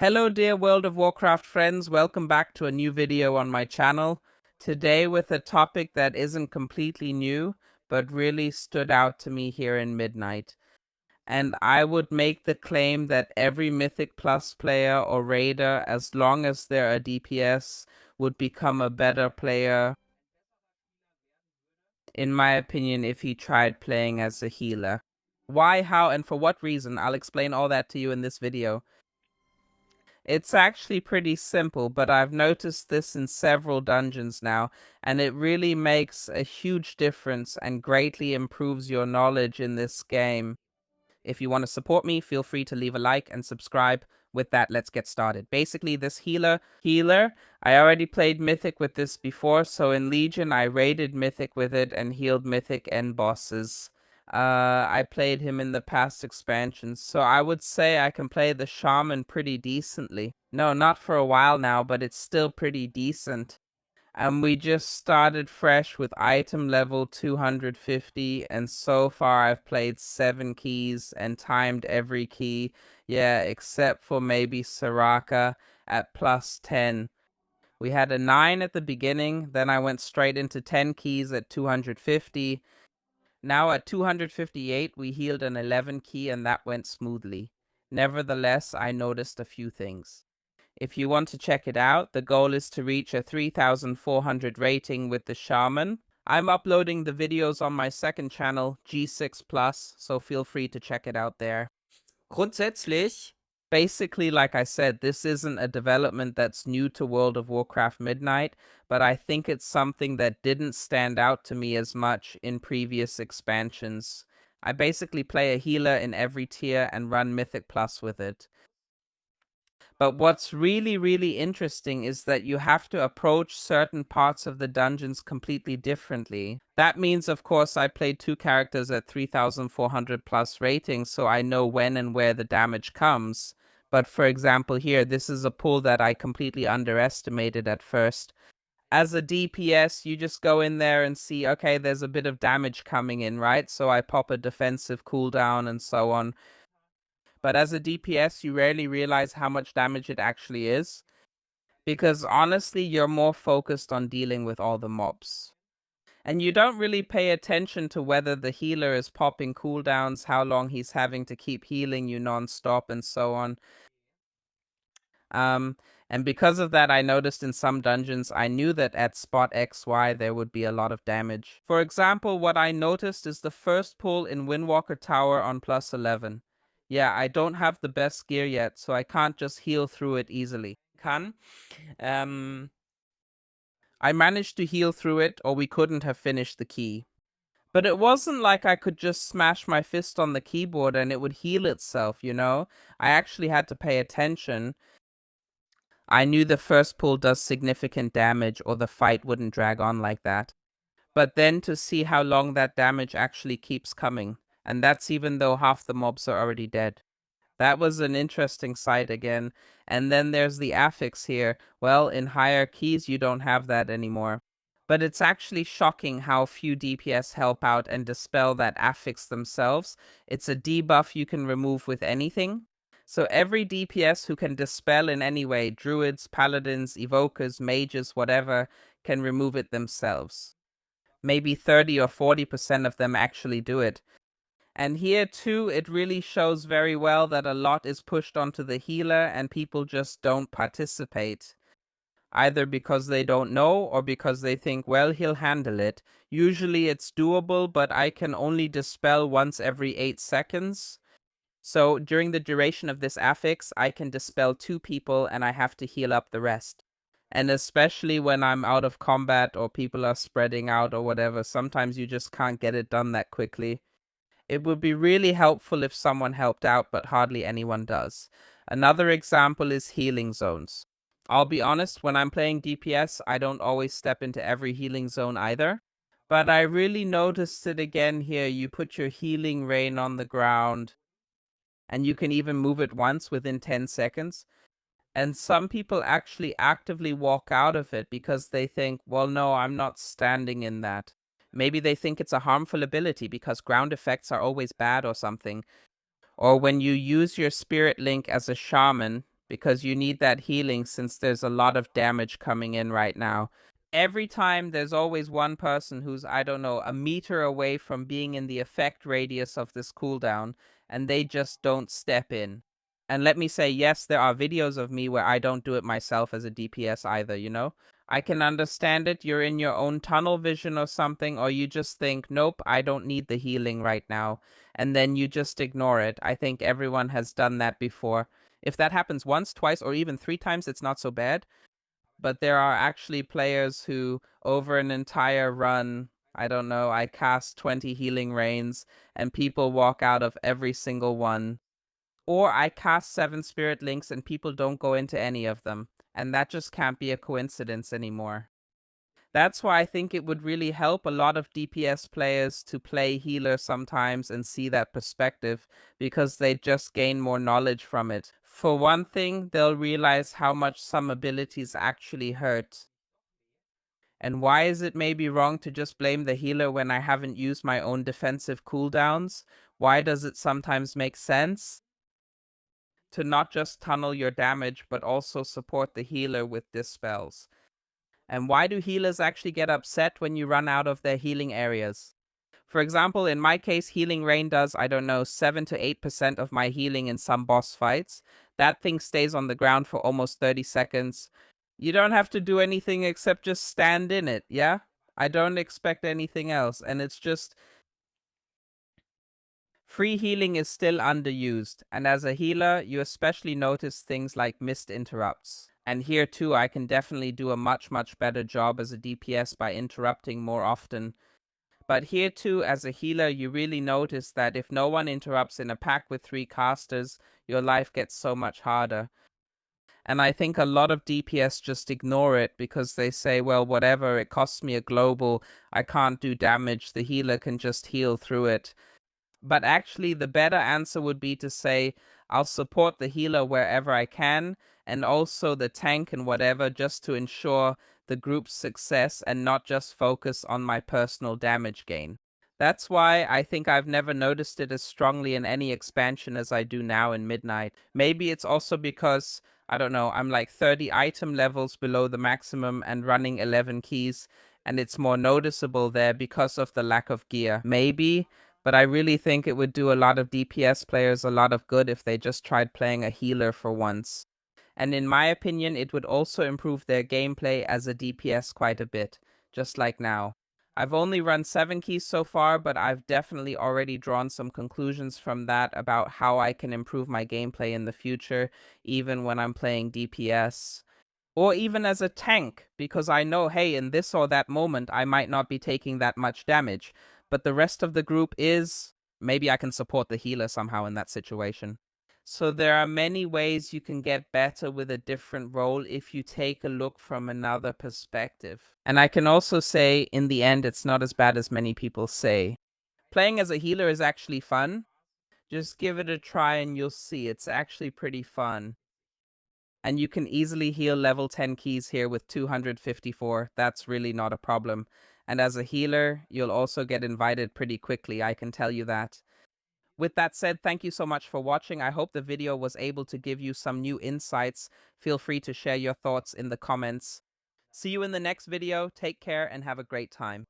Hello dear World of Warcraft friends, welcome back to a new video on my channel. Today with a topic that isn't completely new, but really stood out to me here in Midnight. And I would make the claim that every Mythic Plus player or raider, as long as they're a DPS, would become a better player, in my opinion, if he tried playing as a healer. Why, how, and for what reason, I'll explain all that to you in this video. It's actually pretty simple, but I've noticed this in several dungeons now, and it really makes a huge difference and greatly improves your knowledge in this game. If you want to support me, feel free to leave a like and subscribe. With that, let's get started. Basically, this healer, I already played Mythic with this before, so in Legion, I raided Mythic with it and healed Mythic end bosses. I played him in the past expansions, so I would say I can play the Shaman pretty decently. No, not for a while now, but it's still pretty decent. And we just started fresh with item level 250, and so far I've played 7 keys and timed every key. Yeah, except for maybe Soraka at plus 10. We had a 9 at the beginning, then I went straight into 10 keys at 250. Now at 258, we healed an 11 key and that went smoothly. Nevertheless, I noticed a few things. If you want to check it out, the goal is to reach a 3,400 rating with the Shaman. I'm uploading the videos on my second channel, G6+, so feel free to check it out there. Grundsätzlich, basically, like I said, this isn't a development that's new to World of Warcraft Midnight, but I think it's something that didn't stand out to me as much in previous expansions. I basically play a healer in every tier and run Mythic Plus with it. But what's really interesting is that you have to approach certain parts of the dungeons completely differently. That means, of course, I played 2 characters at 3,400 plus ratings, so I know when and where the damage comes. But for example here, this is a pull that I completely underestimated at first. As a DPS, you just go in there and see, okay, there's a bit of damage coming in, right? So I pop a defensive cooldown and so on. But as a DPS, you rarely realize how much damage it actually is, because honestly, you're more focused on dealing with all the mobs. And you don't really pay attention to whether the healer is popping cooldowns, how long he's having to keep healing you non-stop, and so on. And because of that, I noticed in some dungeons, I knew that at spot XY there would be a lot of damage. For example, what I noticed is the first pull in Windwalker Tower on plus 11. Yeah, I don't have the best gear yet, so I can't just heal through it easily. I managed to heal through it, or we couldn't have finished the key. But it wasn't like I could just smash my fist on the keyboard and it would heal itself, you know? I actually had to pay attention. I knew the first pull does significant damage or the fight wouldn't drag on like that. But then to see how long that damage actually keeps coming, and that's even though half the mobs are already dead. That was an interesting sight again. And then there's the affix here. Well, in higher keys you don't have that anymore. But it's actually shocking how few DPS help out and dispel that affix themselves. It's a debuff you can remove with anything. So every DPS who can dispel in any way, druids, paladins, evokers, mages, whatever, can remove it themselves. Maybe 30 or 40% of them actually do it. And here too, it really shows very well that a lot is pushed onto the healer and people just don't participate. Either because they don't know or because they think, well, he'll handle it. Usually it's doable, but I can only dispel once every 8 seconds. So during the duration of this affix, I can dispel 2 people and I have to heal up the rest. And especially when I'm out of combat or people are spreading out or whatever, sometimes you just can't get it done that quickly. It would be really helpful if someone helped out, but hardly anyone does. Another example is healing zones. I'll be honest, when I'm playing DPS, I don't always step into every healing zone either. But I really noticed it again here. You put your healing rain on the ground, and you can even move it once within 10 seconds. And some people actually actively walk out of it because they think, well, no, I'm not standing in that. Maybe they think it's a harmful ability because ground effects are always bad or something. Or when you use your spirit link as a shaman, because you need that healing since there's a lot of damage coming in right now. Every time there's always one person who's, I don't know, a meter away from being in the effect radius of this cooldown, and they just don't step in. And let me say, yes, there are videos of me where I don't do it myself as a DPS either, you know? I can understand it. You're in your own tunnel vision or something, or you just think, nope, I don't need the healing right now. And then you just ignore it. I think everyone has done that before. If that happens once, twice, or even 3 times, it's not so bad. But there are actually players who, over an entire run, I don't know, I cast 20 healing rains, and people walk out of every single one. Or I cast 7 spirit links and people don't go into any of them. And that just can't be a coincidence anymore. That's why I think it would really help a lot of DPS players to play healer sometimes and see that perspective, because they just gain more knowledge from it. For one thing, they'll realize how much some abilities actually hurt. And why is it maybe wrong to just blame the healer when I haven't used my own defensive cooldowns? Why does it sometimes make sense to not just tunnel your damage, but also support the healer with dispels? And why do healers actually get upset when you run out of their healing areas? For example, in my case, Healing Rain does, I don't know, 7 to 8% of my healing in some boss fights. That thing stays on the ground for almost 30 seconds. You don't have to do anything except just stand in it, yeah? I don't expect anything else, and it's just... Free healing is still underused, and as a healer, you especially notice things like missed interrupts. And here too, I can definitely do a much better job as a DPS by interrupting more often. But here too, as a healer, you really notice that if no one interrupts in a pack with 3 casters, your life gets so much harder. And I think a lot of DPS just ignore it because they say, well, whatever, it costs me a global, I can't do damage, the healer can just heal through it. But actually, the better answer would be to say, I'll support the healer wherever I can, and also the tank and whatever, just to ensure the group's success and not just focus on my personal damage gain. That's why I think I've never noticed it as strongly in any expansion as I do now in Midnight. Maybe it's also because, I don't know, I'm like 30 item levels below the maximum and running 11 keys, and it's more noticeable there because of the lack of gear. Maybe. But I really think it would do a lot of DPS players a lot of good if they just tried playing a healer for once. And in my opinion, it would also improve their gameplay as a DPS quite a bit, just like now. I've only run 7 keys so far, but I've definitely already drawn some conclusions from that about how I can improve my gameplay in the future, even when I'm playing DPS. Or even as a tank, because I know, hey, in this or that moment, I might not be taking that much damage, but the rest of the group is. Maybe I can support the healer somehow in that situation. So there are many ways you can get better with a different role if you take a look from another perspective. And I can also say, in the end, it's not as bad as many people say. Playing as a healer is actually fun. Just give it a try and you'll see it's actually pretty fun. And you can easily heal level 10 keys here with 254. That's really not a problem. And as a healer, you'll also get invited pretty quickly, I can tell you that. With that said, thank you so much for watching. I hope the video was able to give you some new insights. Feel free to share your thoughts in the comments. See you in the next video. Take care and have a great time.